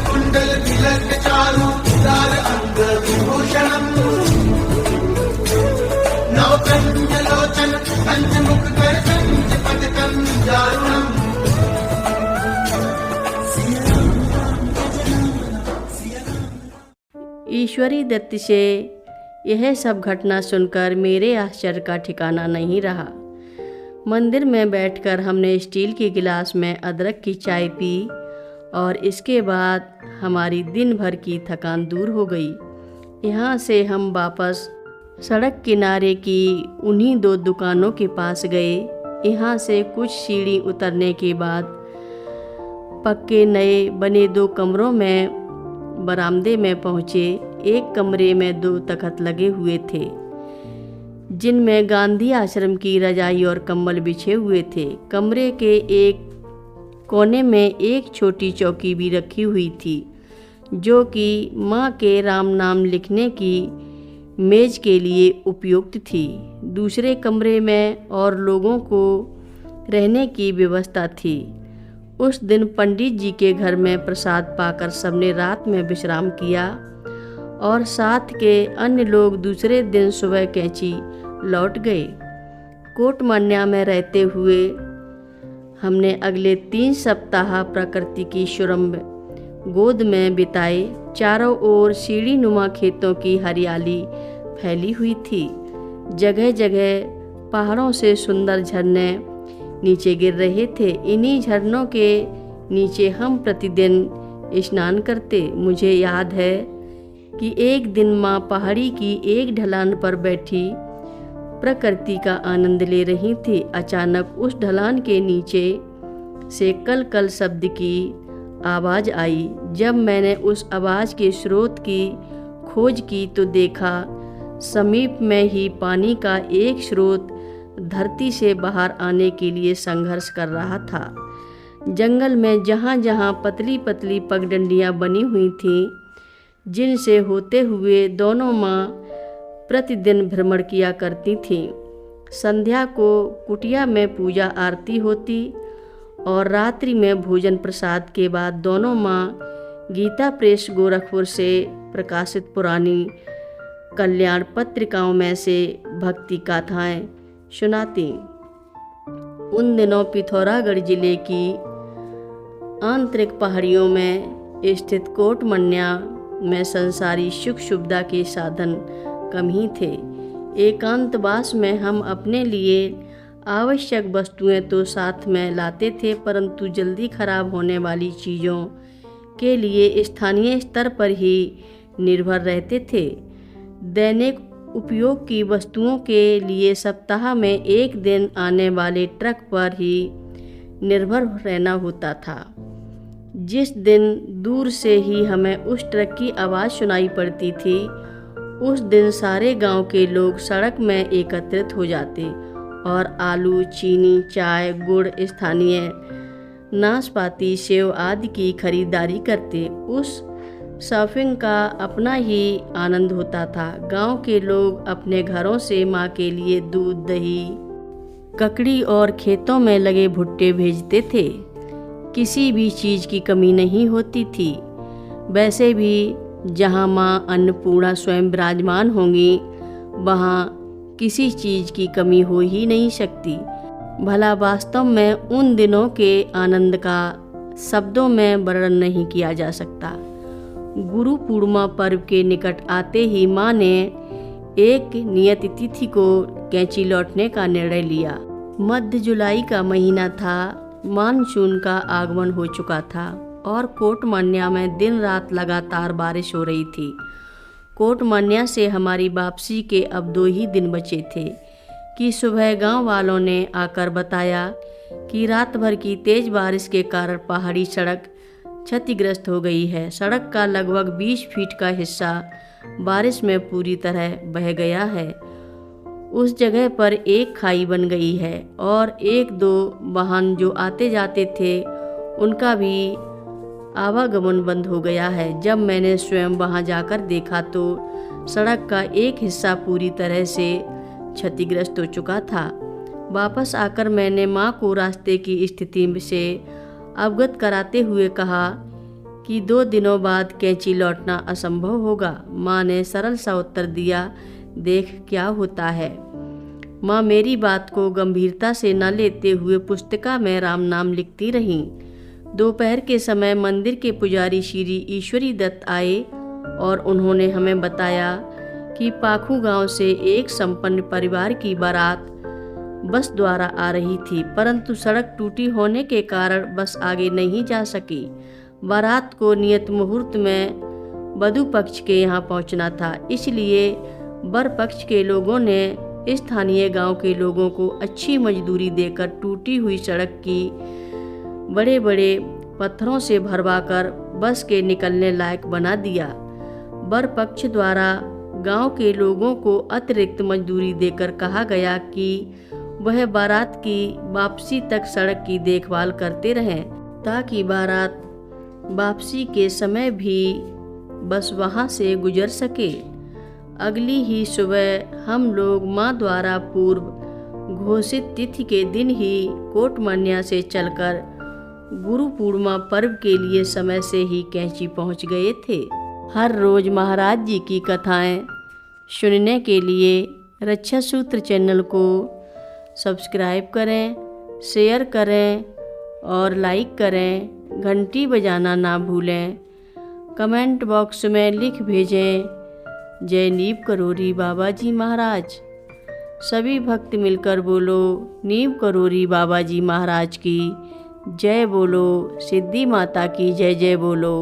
कुंडल तिलक चारु उदार अंग विभूषणम् नवकंजलोचन पंचमुख कर पंचपदकं दारुणम्। ईश्वरी दत्त से यह सब घटना सुनकर मेरे आश्चर्य का ठिकाना नहीं रहा। मंदिर में बैठकर हमने स्टील के गिलास में अदरक की चाय पी और इसके बाद हमारी दिन भर की थकान दूर हो गई। यहाँ से हम वापस सड़क किनारे की उन्हीं 2 दुकानों के पास गए। यहाँ से कुछ सीढ़ी उतरने के बाद पक्के नए बने 2 कमरों में बरामदे में पहुँचे। एक कमरे में 2 तख्त लगे हुए थे जिनमें गांधी आश्रम की रजाई और कंबल बिछे हुए थे। कमरे के एक कोने में एक छोटी चौकी भी रखी हुई थी जो कि माँ के राम नाम लिखने की मेज के लिए उपयुक्त थी। दूसरे कमरे में और लोगों को रहने की व्यवस्था थी। उस दिन पंडित जी के घर में प्रसाद पाकर सबने रात में विश्राम किया और साथ के अन्य लोग दूसरे दिन सुबह कैंची लौट गए। कोटमन्या में रहते हुए हमने अगले 3 सप्ताह प्रकृति की सुरम्य गोद में बिताए। चारों ओर सीढ़ी नुमा खेतों की हरियाली फैली हुई थी। जगह जगह पहाड़ों से सुंदर झरने नीचे गिर रहे थे। इन्हीं झरनों के नीचे हम प्रतिदिन स्नान करते। मुझे याद है कि एक दिन माँ पहाड़ी की एक ढलान पर बैठी प्रकृति का आनंद ले रही थी। अचानक उस ढलान के नीचे से कल कल शब्द की आवाज़ आई। जब मैंने उस आवाज़ के स्रोत की खोज की तो देखा समीप में ही पानी का एक स्रोत धरती से बाहर आने के लिए संघर्ष कर रहा था। जंगल में जहाँ जहाँ पतली पतली पगडंडियाँ बनी हुई थीं जिनसे होते हुए दोनों माँ प्रतिदिन भ्रमण किया करती थीं। संध्या को कुटिया में पूजा आरती होती और रात्रि में भोजन प्रसाद के बाद दोनों माँ गीता प्रेस गोरखपुर से प्रकाशित पुरानी कल्याण पत्रिकाओं में से भक्ति गाथाएं सुनाती। उन दिनों पिथौरागढ़ जिले की आंतरिक पहाड़ियों में स्थित कोटमन्या में संसारी सुख सुविधा के साधन कम ही थे। एकांतवास में हम अपने लिए आवश्यक वस्तुएं तो साथ में लाते थे परंतु जल्दी खराब होने वाली चीज़ों के लिए स्थानीय स्तर पर ही निर्भर रहते थे। दैनिक उपयोग की वस्तुओं के लिए सप्ताह में एक दिन आने वाले ट्रक पर ही निर्भर रहना होता था। जिस दिन दूर से ही हमें उस ट्रक की आवाज़ सुनाई पड़ती थी उस दिन सारे गांव के लोग सड़क में एकत्रित हो जाते और आलू, चीनी, चाय, गुड़, स्थानीय नाशपाती, सेव आदि की खरीदारी करते। उस शॉपिंग का अपना ही आनंद होता था। गांव के लोग अपने घरों से माँ के लिए दूध, दही, ककड़ी और खेतों में लगे भुट्टे भेजते थे। किसी भी चीज़ की कमी नहीं होती थी। वैसे भी जहाँ माँ अन्नपूर्णा स्वयं विराजमान होंगी वहाँ किसी चीज़ की कमी हो ही नहीं सकती। भला वास्तव में उन दिनों के आनंद का शब्दों में वर्णन नहीं किया जा सकता। गुरु पूर्णिमा पर्व के निकट आते ही माँ ने एक नियत तिथि को कैंची लौटने का निर्णय लिया। मध्य जुलाई का महीना था। मानसून का आगमन हो चुका था और कोटमन्या में दिन रात लगातार बारिश हो रही थी। कोटमन्या से हमारी वापसी के अब 2 ही दिन बचे थे कि सुबह गांव वालों ने आकर बताया कि रात भर की तेज बारिश के कारण पहाड़ी सड़क क्षतिग्रस्त हो गई है। सड़क का लगभग 20 फीट का हिस्सा बारिश में पूरी तरह बह गया है। उस जगह पर एक खाई बन गई है और 1-2 वाहन जो आते जाते थे उनका भी आवागमन बंद हो गया है। जब मैंने स्वयं वहां जाकर देखा तो सड़क का एक हिस्सा पूरी तरह से क्षतिग्रस्त हो चुका था। वापस आकर मैंने माँ को रास्ते की स्थिति से अवगत कराते हुए कहा कि 2 दिनों बाद कैंची लौटना असंभव होगा। माँ ने सरल सा उत्तर दिया, देख क्या होता है। माँ मेरी बात को गंभीरता से न लेते हुए पुस्तिका में राम नाम लिखती रहीं। दोपहर के समय मंदिर के पुजारी श्री ईश्वरी दत्त आए और उन्होंने हमें बताया कि पाखू गांव से एक संपन्न परिवार की बारात बस द्वारा आ रही थी, परंतु सड़क टूटी होने के कारण बस आगे नहीं जा सकी। बारात को नियत मुहूर्त में वधू पक्ष के यहाँ पहुँचना था, इसलिए वर पक्ष के लोगों ने स्थानीय गांव के लोगों को अच्छी मजदूरी देकर टूटी हुई सड़क की बड़े बड़े पत्थरों से भरवाकर बस के निकलने लायक बना दिया। वर पक्ष द्वारा गांव के लोगों को अतिरिक्त मजदूरी देकर कहा गया कि वह बारात की वापसी तक सड़क की देखभाल करते रहें, ताकि बारात वापसी के समय भी बस वहां से गुजर सके। अगली ही सुबह हम लोग माँ द्वारा पूर्व घोषित तिथि के दिन ही कोटमन्या से चलकर गुरु पूर्णिमा पर्व के लिए समय से ही कैंची पहुंच गए थे। हर रोज महाराज जी की कथाएं सुनने के लिए रक्षा सूत्र चैनल को सब्सक्राइब करें, शेयर करें और लाइक करें। घंटी बजाना ना भूलें। कमेंट बॉक्स में लिख भेजें, जय नीव करोरी बाबा जी महाराज। सभी भक्त मिलकर बोलो, नीव करोरी बाबा जी महाराज की जय बोलो, सिद्धि माता की जय जय बोलो।